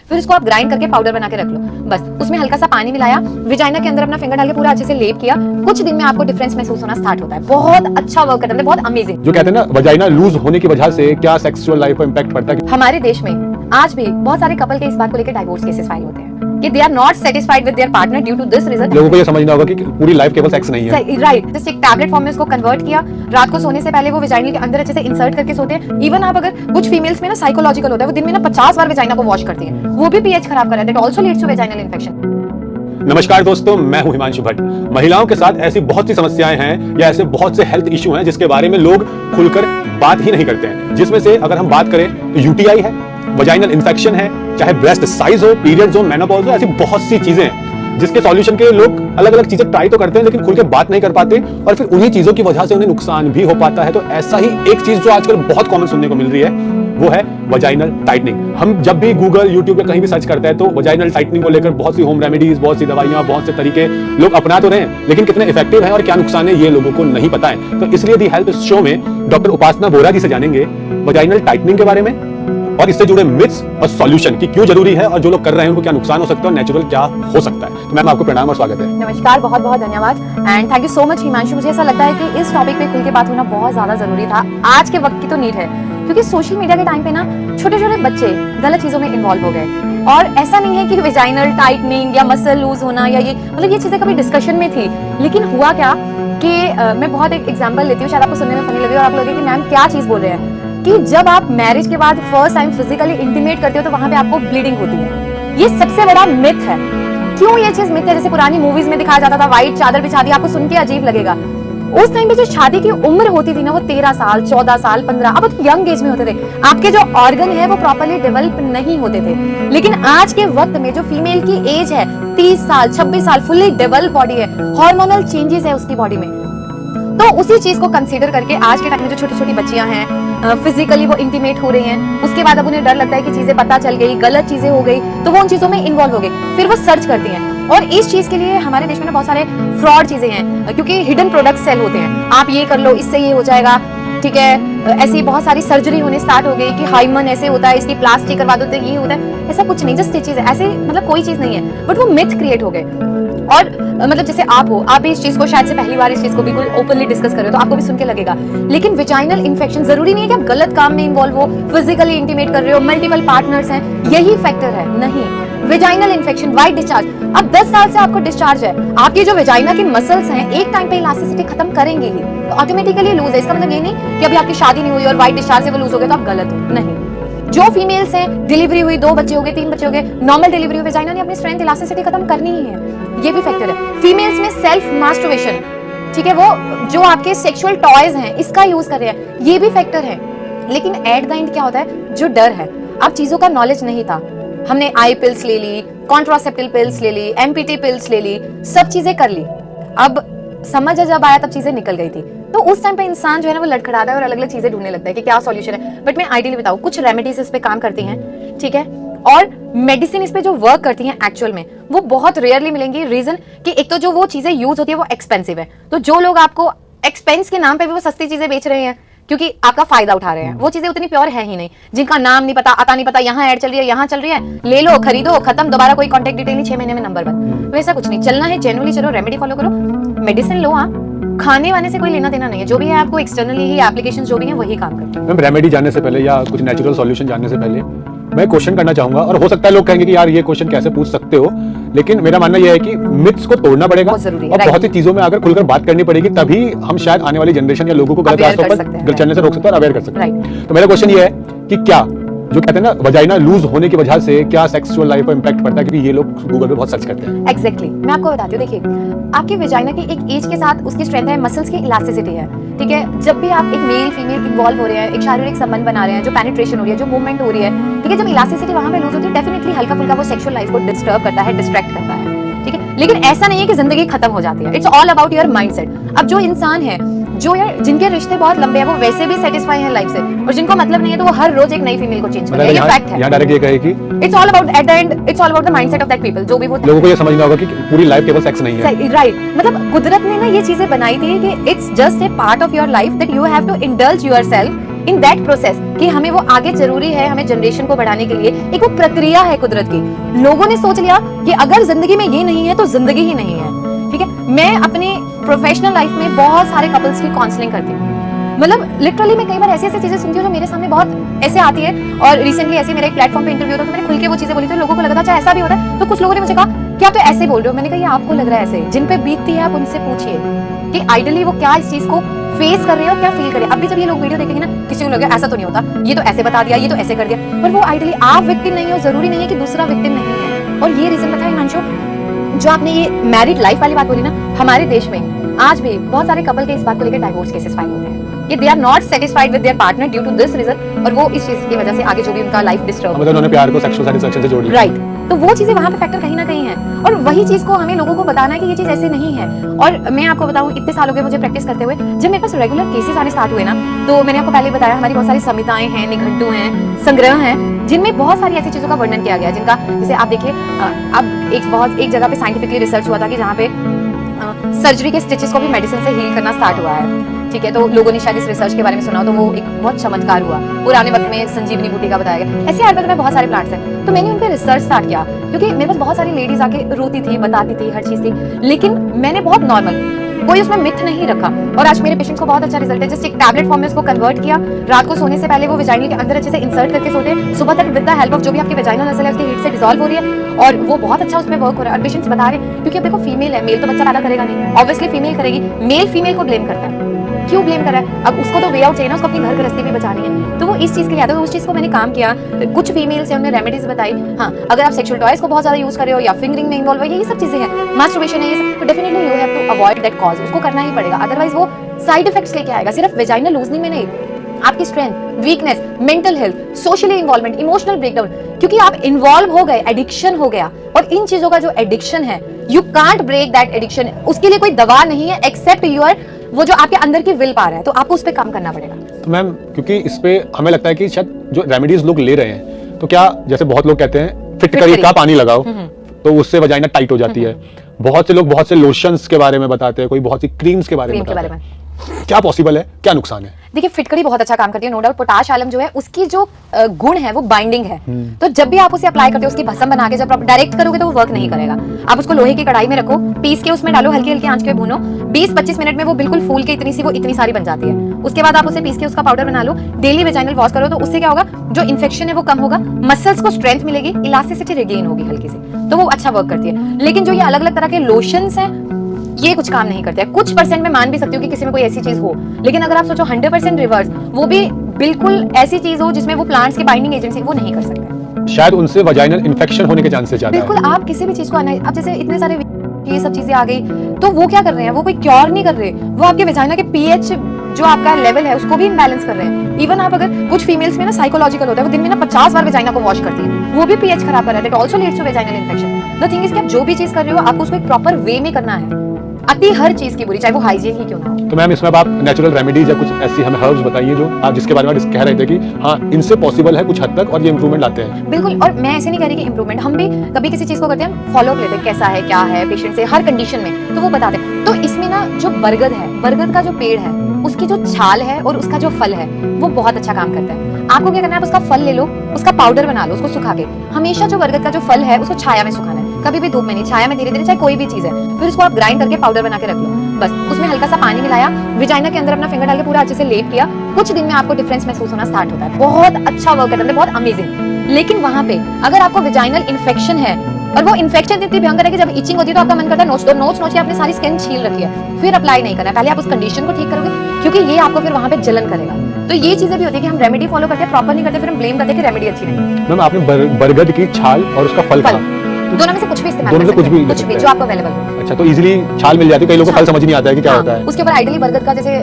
फिर उसको आप ग्राइंड करके पाउडर बना के रख लो। बस उसमें हल्का सा पानी मिलाया, विजाइना के अंदर अपना फिंगर डाल के पूरा अच्छे से लेप किया, कुछ दिन में आपको डिफरेंस महसूस होना स्टार्ट होता है। बहुत अच्छा वर्क करता है, बहुत अमेजिंग। जो कहते हैं ना वजाइना लूज होने की वजह से क्या सेक्सुअल लाइफ पर इंपैक्ट पड़ता है। हमारे देश में आज भी बहुत सारे कपल के इस बात को लेकर डाइवोर्स केसेस फाइल होते हैं कि they are not satisfied with their partner due to this reason. लोगों को ये समझना होगा कि पूरी लाइफ केवल सेक्स नहीं है। राइट, जस्ट एक टैबलेट फॉर्म में उसको कन्वर्ट किया, रात को सोने से पहले वो विजाइनल के अंदर अच्छे से इंसर्ट करके सोते हैं। इवन आप अगर कुछ फीमेल्स में ना साइकोलॉजिकल होता है, वो दिन में ना 50 बार विजाइना को वॉश करती हैं, वो भी पीएच खराब कर रहा है, that also leads to vaginal infection. नमस्कार दोस्तों, मैं हूं हिमांशु भट्ट। महिलाओं के साथ ऐसी बहुत सी समस्याएं हैं या ऐसे बहुत से हेल्थ इश्यू हैं जिसके बारे में लोग खुलकर बात ही नहीं करते हैं। जिसमें से अगर हम बात करें तो यूटीआई है, वजाइनल इंफेक्शन है, चाहे ब्रेस्ट साइज हो, पीरियड्स हो, मेनोपॉज हो, ऐसी बहुत सी चीजें हैं जिसके सॉल्यूशन के लिए लोग अलग अलग चीजें ट्राई तो करते हैं लेकिन खुल के बात नहीं कर पाते और फिर उन्हीं चीजों की वजह से उन्हें नुकसान भी हो पाता है। तो ऐसा ही एक चीज जो आजकल बहुत कॉमन सुनने को मिल रही है वो है वजाइनल टाइटनिंग। हम जब भी गूगल, यूट्यूब पे कहीं भी सर्च करते हैं तो वजाइनल टाइटनिंग को लेकर बहुत सी होम रेमेडीज, बहुत सी दवाइयां, बहुत से तरीके लोग अपना तो रहे हैं, लेकिन कितने इफेक्टिव है और क्या नुकसान है ये लोगों को नहीं पता है। तो इसलिए दी हेल्थ शो में डॉक्टर उपासना बोरा जी से जानेंगे वजाइनल टाइटनिंग के बारे में और इससे जुड़े मिथ्स और सॉल्यूशन कि क्यों जरूरी है और जो लोग कर रहे हैं उनको क्या नुकसान हो सकता है और नेचुरल क्या हो सकता है। तो मैम आपको प्रणाम और स्वागत है। नमस्कार, बहुत बहुत धन्यवाद and thank you so much Himanshu. मुझे ऐसा लगता है कि इस टॉपिक पे खुल के बात होना बहुत ज्यादा जरूरी था। आज के वक्त की तो नीड है क्योंकि सोशल मीडिया के टाइम पे ना छोटे छोटे बच्चे गलत चीजों में इन्वॉल्व हो गए और ऐसा नहीं है कि विजाइनल टाइटनिंग या मसल लूज होना या ये मतलब ये चीजें कभी डिस्कशन में थी, लेकिन हुआ क्या कि मैं बहुत एक एग्जांपल लेती हूँ, शायद आपको सुनने में फनी लगे और आप लोग कि मैम क्या चीज बोल रहे हैं, कि जब आप मैरिज के बाद फर्स्ट टाइम फिजिकली इंटीमेट करते हो तो वहां पे आपको ब्लीडिंग होती है। ये सबसे बड़ा मिथ है। क्यों ये चीज मिथ है? जैसे पुरानी मूवीज में दिखाया जाता था, व्हाइट चादर बिछा दी, आपको सुन के अजीब लगेगा। उस टाइम पे जो शादी की उम्र होती थी ना वो 13 साल, 14 साल, 15, अब तो यंग एज में होते थे। आपके जो ऑर्गन है वो प्रॉपर्ली डेवलप नहीं होते थे। लेकिन आज के वक्त में जो फीमेल की एज है 30 साल, 26 साल, फुल्ली डेवलप बॉडी है, हार्मोनल चेंजेस है उसकी बॉडी में, तो उसी चीज को कंसीडर करके आज के टाइम में जो छोटी छोटी बच्चियां हैं फिजिकली वो इंटीमेट हो रही हैं, उसके बाद अब उन्हें डर लगता है कि चीजें पता चल गई, गलत चीजें हो गई, तो वो उन चीजों में इन्वॉल्व हो गई, फिर वो सर्च करती हैं। और इस चीज के लिए हमारे देश में ना बहुत सारे फ्रॉड चीजें हैं क्योंकि हिडन प्रोडक्ट सेल होते हैं। आप ये कर लो, इससे ये हो जाएगा, ठीक है। ऐसी बहुत सारी सर्जरी होने स्टार्ट हो गई कि हाइमन ऐसे होता है, इसकी प्लास्टिक करवा दो तो ये होता है। ऐसा कुछ नहीं, जस्ट ये चीज है, ऐसे मतलब कोई चीज नहीं है, बट वो मिथ क्रिएट हो गए। और मतलब जैसे आप हो, आप भी इस चीज को शायद से पहली बार इस चीज को बिल्कुल ओपनली डिस्कस कर रहे हो तो आपको भी सुन के लगेगा, लेकिन विजाइनल इंफेक्शन जरूरी नहीं है कि आप गलत काम में इन्वॉल्व हो, फिजिकली इंटीमेट कर रहे हो, मल्टीपल पार्टनर्स हैं, यही फैक्टर है। नहीं, विजाइनल इंफेक्शन, व्हाइट डिस्चार्ज, अब 10 साल से आपको डिस्चार्ज है, आपकी जो विजाइना की मसल्स हैं एक टाइम पे इलास्टिसिटी खत्म करेंगे ही, तो ऑटोमेटिकली लूज है। इसका मतलब ये नहीं कि अभी आपकी शादी नहीं हुई और व्हाइट डिस्चार्ज से वो लूज हो गए तो आप गलत हो, नहीं। जो फीमेल्स हैं, डिलीवरी हुई, 2 बच्चे हो गए, 3 बच्चे हो गए, नॉर्मल डिलीवरी हुई, विजाइना ने अपनी स्ट्रेंथ इलास्टिसिटी खत्म करनी ही है, ये भी फैक्टर है। फीमेल्स में सेल्फ मास्टरबेशन, ठीक है, वो जो आपके सेक्सुअल टॉयज हैं इसका यूज कर रहे हैं, ये भी फैक्टर है। लेकिन एट द एंड क्या होता है, जो डर है, अब चीजों का नॉलेज नहीं था, हमने आई पिल्स ले ली, कॉन्ट्रासेप्टिव पिल्स ले ली, एमपीटी पिल्स ले ली, सब चीजें कर ली। अब समझ जब आया तब चीजें निकल गई थी, तो उस टाइम पे इंसान जो है ना वो लड़खड़ाता है और अलग अलग चीजें ढूंढने लगता है कि क्या सॉल्यूशन है। बट मैं आइडियली बताऊं, कुछ रेमेडीज इस पे काम करती हैं, ठीक है, और मेडिसिन इस पे जो वर्क करती हैं एक्चुअल में वो बहुत रेयरली मिलेंगी। रीजन कि एक तो जो वो चीजें यूज होती है वो एक्सपेंसिव है, तो जो लोग आपको एक्सपेंस के नाम पे भी वो सस्ती चीजें बेच रहे हैं क्योंकि आपका फायदा उठा रहे हैं, वो चीजें उतनी प्योर है ही नहीं, जिनका नाम नहीं पता, आता नहीं पता, यहाँ ऐड चल रही है, यहाँ चल रही है, ले लो, खरीदो, खत्म, दोबारा कोई कॉन्टेक्ट डिटेल नहीं, 6 महीने में नंबर बंद। वैसा कुछ नहीं, चलना है जेन्युइनली चलो, रेमेडी फॉलो करो, मेडिसिन लो। खाने वाने से कोई लेना देना नहीं है, जो भी है आपको एक्सटर्नली ही एप्लीकेशन जो भी है वही काम करते हैं। मैम रेमेडी जानने से पहले या कुछ नेचुरल सॉल्यूशन जानने से पहले मैं क्वेश्चन करना चाहूंगा, और हो सकता है लोग कहेंगे कि यार ये क्वेश्चन कैसे पूछ सकते हो, लेकिन मेरा मानना यह है कि मिथ्स को तोड़ना पड़ेगा और बहुत सी चीजों में अगर खुलकर बात करनी पड़ेगी, तभी हम शायद आने वाली जनरेशन या लोगों को गलत रास्तों पर चलने से रोक सकते हैं और अवेयर कर सकते हैं। तो मेरा क्वेश्चन ये है कि क्या जो कहते हैं ना वजाइना लूज होने की वजह से क्या सेक्सुअल लाइफ पर इंपैक्ट पड़ता है, क्योंकि ये लोग गूगल पे बहुत सर्च करते हैं। एग्जैक्टली, मैं आपको बताती हूँ, देखिए आपकी विजाइना की एक एज के साथ उसकी स्ट्रेंथ है, मसल्स की इलास्टिसिटी है, ठीक है। जब भी आप एक मेल फीमेल इन्वॉल्व हो रहे हैं, एक शारीरिक संबंध बना रहे हैं, जो पेनिट्रेशन हो रही है, जो मूवमेंट हो रही है, ठीक है, जब इलास्टिसिटी वहां पे लूज होती है, डेफिनेटली हल्का फुल्का वो सेक्सुअल लाइफ को डिस्टर्ब करता है, डिस्ट्रैक्ट करता है, ठीक है। लेकिन ऐसा नहीं है कि जिंदगी खत्म हो जाती है, it's all about your mindset. अब जो इंसान है, जो यार जिनके रिश्ते बहुत लंबे हैं, वो वैसे भी सेटिस्फाई हैं लाइफ से, और जिनको मतलब नहीं है तो वो हर रोज एक नई फीमेल को चेंज करते हैं, ये फैक्ट है। यहाँ डायरेक्ट ये कहे कि it's all about at the end, it's all about the mindset of that people, जो भी वो लोगों को ये समझना होगा कि पूरी लाइफ केवल सेक्स नहीं है। राइट, मतलब कुदरत ने ना ये चीजें बनाई थी कि it's just a part of your life that you have to indulge yourself in that process कि हमें वो आगे जरूरी है, हमें जनरेशन को बढ़ाने के लिए एक वो प्रक्रिया है कुदरत की। लोगों ने सोच लिया कि अगर जिंदगी में ये नहीं है तो जिंदगी ही नहीं है। ठीक है, मैं अपने प्रोफेशनल लाइफ में बहुत सारे कपल्स की काउंसलिंग करती हूँ। मतलब लिटरली मैं कई बार ऐसी ऐसी चीजें सुनती हूँ जो मेरे सामने बहुत ऐसे आती है। और रिसेंटली ऐसे मेरे एक प्लेटफॉर्म पे इंटरव्यू था तो मैंने खुल के वो चीजें बोली, तो लोगों को लगा था अच्छा ऐसा भी होता है। तो कुछ लोगों ने मुझे कहा कि आप तो ऐसे बोल रहे हो। मैंने कहा ये आपको लग रहा है ऐसे, जिन पे बीतती है आप उनसे पूछिए कि आइडियली वो क्या इस चीज को फेस कर रहे हो, क्या फील कर रहे हैं। अभी जब ये लोग वीडियो देखेंगे ना, किसी को लगेगा ऐसा तो नहीं होता, ये तो ऐसे बता दिया, ये तो ऐसे कर दिया, पर वो आइडियली आप विक्टिम नहीं हो, जरूरी नहीं है कि दूसरा विक्टिम नहीं है। और ये रीजन पता है हिमांशु, जो आपने ये मैरिड लाइफ वाली बात बोली ना, हमारे देश में आज भी बहुत सारे कपल के इस बात को लेकर डाइवोर्स केसेस फाइल होते हैं कि they are not satisfied with their partner due to this reason, और वो इस चीज की वजह से आगे जो भी उनका लाइफ डिस्टर्ब, मतलब उन्होंने प्यार को सेक्सुअल सैटिस्फैक्शन से जोड़ लिया। राइट, तो वो चीजें वहां पे फैक्टर कहीं ना कहीं है। और वही चीज को हमें लोगों को बताना है कि ये चीज ऐसे नहीं है। और मैं आपको बताऊं, इतने साल हो गए मुझे प्रैक्टिस करते हुए, जब मेरे पास रेगुलर केसेस आने स्टार्ट हुए ना, तो मैंने आपको पहले बताया हमारी बहुत सारी संहिताएं हैं, निघंटु हैं, संग्रह हैं, जिनमें बहुत सारी ऐसी चीजों का वर्णन किया गया है जिनका, जैसे आप देखिए अब एक जगह पे साइंटिफिकली रिसर्च हुआ था कि जहाँ पे सर्जरी के स्टिचेस को भी मेडिसिन से हील करना स्टार्ट हुआ है। ठीक है, तो लोगों ने शायद इस रिसर्च के बारे में सुना हो, तो वो एक बहुत चमत्कार हुआ। पुराने वक्त में संजीवनी बूटी का बताया गया। ऐसे आयुर्वेद में बहुत सारे प्लांट्स हैं, तो मैंने उन पर रिसर्च स्टार्ट किया क्योंकि मेरे पास बहुत सारी लेडीज आके रोती थी, बताती थी, हर चीज थी, लेकिन मैंने बहुत नॉर्मल, कोई उसमें मिथ नहीं रखा। और आज मेरे पेशेंट्स को बहुत अच्छा रिजल्ट है। जस्ट एक टैबलेट फॉर्म में उसको कन्वर्ट किया, रात को सोने से पहले वो वेजाइनल के अंदर अच्छे से इंसर्ट करके सोते हैं, सुबह तक विद द हेल्प ऑफ जो भी आपकी वेजाइनल नसल है उसकी हीट से डिसॉल्व हो रही है, और वो बहुत अच्छा उसमें वर्क हो रहा है। और पेशेंट्स बता रहे हैं, क्योंकि अब देखो फीमेल है, मेल तो बच्चा पैदा करेगा नहीं, ऑब्वियसली फीमेल करेगी। मेल फीमेल को ब्लेम करता है, क्यों ब्लेम कर रहा है? अब उसको तो वे आउट चाहिए ना, उसको अपनी घर गृहस्थी भी बचानी है, तो वो इस चीज के लिए आता है। तो उस चीज को मैंने काम किया, कुछ फीमेल्स हैं, उन्होंने रेमेडीज बताई। हाँ, अगर आप सेक्सुअल टॉयज को बहुत ज्यादा यूज कर रहे हो या फिंगरिंग में इन्वॉल्व हो, ये सब चीजें हैं, मास्टरबेशन है, ये सब, तो definitely you have to avoid that cause, उसको करना ही पड़ेगा, अदरवाइज वो साइड इफेक्ट्स लेके आएगा। सिर्फ वेजाइनल लूजनिंग में नहीं, आपकी strength, weakness, mental health, socially involvement, emotional breakdown, क्योंकि आप इन्वॉल्व हो गए, एडिक्शन हो गया। और इन चीजों का जो एडिक्शन है, you can't break that addiction, उसके लिए कोई दवा नहीं है एक्सेप्ट यूर वो जो आपके अंदर की विल पावर है, तो आपको उस पर काम करना पड़ेगा। तो मैम, क्योंकि इस पे हमें लगता है कि शायद जो रेमेडीज लोग ले रहे हैं, तो क्या जैसे बहुत लोग कहते हैं फिटकरी का पानी लगाओ तो उससे वजाइना टाइट हो जाती है, बहुत से लोग बहुत से लोशंस के बारे में बताते हैं, कोई बहुत सी क्रीम्स के बारे में बताते हैं, क्या पॉसिबल है, क्या नुकसान है? देखिए, फिटकरी बहुत अच्छा काम करती है, नो डाउट। पोटाश आलम जो है उसकी जो गुण है वो बाइंडिंग है, तो जब भी आप उसे अप्लाई करते हो, उसकी भस्म बना के जब आप डायरेक्ट करोगे तो वो वर्क नहीं करेगा। आप उसको लोहे की कढ़ाई में रखो, पीस के उसमें डालो, हल्की हल्की आंच पे भूनो, 20-25 मिनट में वो बिल्कुल फूल के इतनी सारी बन जाती है। उसके बाद आप उसे पीस के उसका पाउडर बना लो, डेली वेजाइनल वॉश करो, तो उससे क्या होगा, जो इन्फेक्शन है वो कम होगा, मसल्स को स्ट्रेंथ मिलेगी, इलास्टिसिटी रिगेन होगी हल्की सी, तो वो अच्छा वर्क करती है। लेकिन जो ये अलग अलग तरह के लोशंस हैं, ये कुछ काम नहीं करते हैं। कुछ परसेंट में मान भी सकती हूँ कि किसी में कोई ऐसी चीज हो, लेकिन अगर आप सोचो 100% रिवर्स, वो भी बिल्कुल ऐसी चीज हो जिसमें वो प्लांट्स के बाइंडिंग एजेंट, वो नहीं कर सकते। शायद उनसे वजाइनल इन्फेक्शन होने के चांसेस ज्यादा है। बिल्कुल, आप किसी भी चीज को अब जैसे इतने सारे ये सब चीजें आ गई, तो वो क्या कर रहे हैं, वो कोई क्योर नहीं कर रहे, वो आपके वेजाइना के पीएच जो आपका लेवल है उसको भी इम्बैलेंस कर रहे हैं। इवन आप अगर कुछ फीमेल्स में ना साइकोलॉजिकल होता है, वो दिन में ना 50 बार वेजाइना को वॉश करती है, वो भी पीएच खराब कर रहा है, that also leads to vaginal infection. The thing is कि आप जो भी चीज कर रहे हो, आपको उसको एक प्रॉपर वे में करना है, अति हर चीज की बुरी, चाहे वो हाइजीन ही क्यों ना हो। तो मैम, इसमें आप नेचुरल रेमेडीज या कुछ ऐसी हमें हर्ब्स बताइए जो आप जिसके बारे में कह रहे थे कि हाँ इनसे पॉसिबल है कुछ हद तक और ये इंप्रूवमेंट लाते हैं। बिल्कुल, और मैं ऐसे नहीं कह रही कि इंप्रूवमेंट, हम भी कभी किसी चीज को करते हैं, फॉलो अप लेते हैं, कैसा है, क्या है पेशेंट से, हर कंडीशन में, तो वो बताते हैं। तो इसमें ना जो बरगद है, बरगद का जो पेड़ है, उसकी जो छाल है और उसका जो फल है, वो बहुत अच्छा काम करता है। आपको क्या करना है, आप उसका फल ले लो, उसका पाउडर बना लो, उसको सुखा के, हमेशा जो बरगद का जो फल है उसको छाया में सुखाना है, कभी भी धूप में नहीं, छाया में धीरे धीरे, चाहे कोई भी चीज है, फिर उसको आप ग्राइंड करके पाउडर बना के रख लो, बस उसमें हल्का सा पानी मिलाया, विजाइना के अंदर अपना फिंगर डाल के पूरा अच्छे से लेप किया, कुछ दिन में आपको डिफरेंस महसूस होना स्टार्ट होता है, बहुत अच्छा वर्क करता है, बहुत अमेजिंग। लेकिन वहां पे अगर आपको विजाइनल इन्फेक्शन है और वो इन्फेक्शन इतनी भयंकर है कि जब इचिंग होती है तो आपका मन करता है नोच दो, नोच के आपने सारी स्किन छील रखी है, फिर अप्लाई नहीं करना है, पहले आप उस कंडीशन को ठीक करोगे, क्योंकि ये आपको फिर वहां पे जलन करेगा। तो ये चीजें भी होती है कि हम रेमेडी फॉलो करते हैं, प्रॉपर नहीं करते, फिर हम ब्लेम करते हैं कि रेमेडी अच्छी नहीं। मैम, आपने बरगद की छाल और उसका फल कहा, दोनों में से कुछ भी इस्तेमाल दोनों में कर कुछ सकते भी हैं, कुछ भी जो आपको अवेलेबल हो। अच्छा, तो इजीली छाल मिल जाती है, कई लोगों को फल समझ नहीं आता है कि क्या होता है। उसके ऊपर आइडियली बरगद का जैसे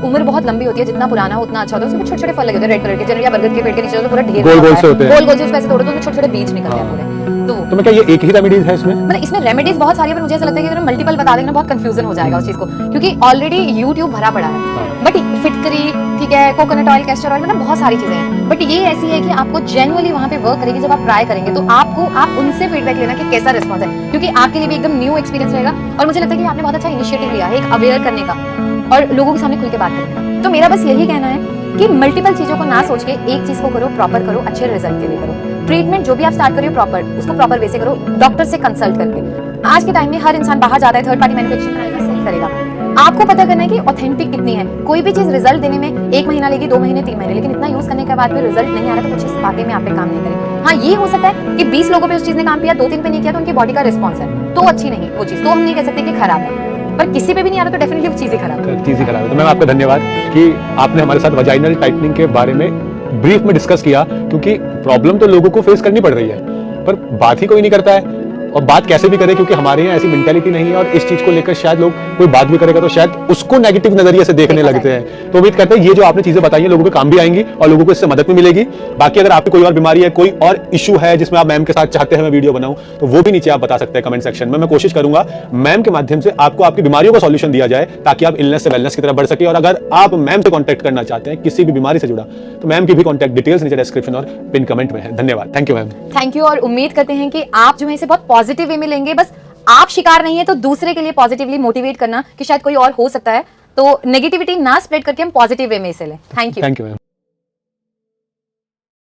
उम्र बहुत लंबी होती है, जितना पुराना हो उतना अच्छा होता है, उसमें छोटे छोटे फल लगे होते हैं रेड कलर के, जनरली बरगद के पेड़ के नीचे तो पूरा ढेर गोल गोल से होते हैं, गोल गोल से उसको ऐसे तोड़ो तो छोटे छोटे बीज निकलते हैं पूरे। तो मैं क्या ये एक ही रेमेडीज है इसमें? मतलब इसमें रेमेडीज बहुत सारी है, पर मुझे ऐसा लगता है कि अगर मल्टीपल बता देंगे ना बहुत कंफ्यूजन हो जाएगा उस चीज को, क्योंकि ऑलरेडी YouTube भरा पड़ा है। बट फिटकरी, ठीक है, कोकोनट ऑयल, कैस्टर ऑयल, मतलब बहुत सारी चीजें हैं, बट ये ऐसी है कि आपको जेन्युइनली वहां पे वर्क करेगी। जब आप ट्राई करेंगे तो आप उनसे फीडबैक लेना कि कैसा रिस्पॉन्स है, क्योंकि आपके लिए भी एकदम न्यू एक्सपीरियंस रहेगा। और मुझे लगता है कि आपने बहुत अच्छा इनिशिएटिव लिया है एक अवेयर करने का और लोगों के सामने खुल के बात करने का। तो मेरा बस यही कहना है कि मल्टीपल चीजों को ना सोच के एक चीज को करो, प्रॉपर करो, अच्छे रिजल्ट के लिए करो। ट्रीटमेंट जो भी आप स्टार्ट करो प्रॉपर, उसको प्रॉपर वे से करो, डॉक्टर से कंसल्ट करके। आज के टाइम में हर इंसान बाहर जाता है, थर्ड पार्टी मैन्युफैक्चरिंग कराएगा, सेल करेगा। आपको पता करना है कि ऑथेंटिक कितनी है। कोई भी चीज रिजल्ट देने में 1 महीना लेगी, 2 महीने, 3 महीने, लेकिन इतना यूज करने के बाद भी रिजल्ट नहीं आ रहा तो कुछ इस वाकई में आप पे काम नहीं करेगी। हाँ, ये हो सकता है कि 20 लोगों पे उस चीज ने काम किया, 2-3 पे नहीं किया, तो उनकी बॉडी का रिस्पॉन्स है तो अच्छी नहीं वो चीज, तो हम नहीं कह सकते कि खराब है। पर किसी पे भी नहीं आ रहा तो डेफिनेटली वो चीज ही खराब है। चीज ही खराब है। तो मैम आपका धन्यवाद कि आपने हमारे साथ वजाइनल टाइटनिंग के बारे में ब्रीफ में डिस्कस किया, क्योंकि प्रॉब्लम तो लोगों को फेस करनी पड़ रही है पर बात ही कोई नहीं करता है। और बात कैसे भी करे, क्योंकि हमारे यहाँ ऐसी मेंटेलिटी नहीं है और इस चीज को लेकर शायद लोग कोई बात भी करेगा तो शायद उसको नेगेटिव नजरिए से देखने लगते हैं। तो उम्मीद करते हैं ये जो आपने चीजें बताई हैं लोगों के काम भी आएंगी और लोगों को इससे मदद भी मिलेगी। बाकी अगर आपकी कोई और बीमारी है, कोई और इशू है जिसमें आप मैम के साथ चाहते हैं मैं वीडियो बनाऊं, तो वो भी नीचे आप बता सकते हैं कमेंट सेक्शन में। मैं कोशिश करूंगा मैम के माध्यम से आपको आपकी बीमारियों का सॉल्यूशन दिया जाए ताकि आप इलनेस से वेलनेस की तरफ बढ़ सके। और अगर आप मैम से कॉन्टैक्ट करना चाहते हैं किसी भी बीमारी से जुड़ा, तो मैम की भी कॉन्टैक्ट डिटेल्स नीचे डिस्क्रिप्शन और पिन कमेंट में है। धन्यवाद। Thank you ma'am. Thank you. और उम्मीद करते हैं कि आप जो है इसे बहुत पॉजिटिव वे में लेंगे। बस आप शिकार नहीं है तो दूसरे के लिए पॉजिटिवली मोटिवेट करना कि शायद कोई और हो सकता है, तो नेगेटिविटी ना स्प्रेड करके हम पॉजिटिव वे में इसे लें। Thank you. Thank you ma'am.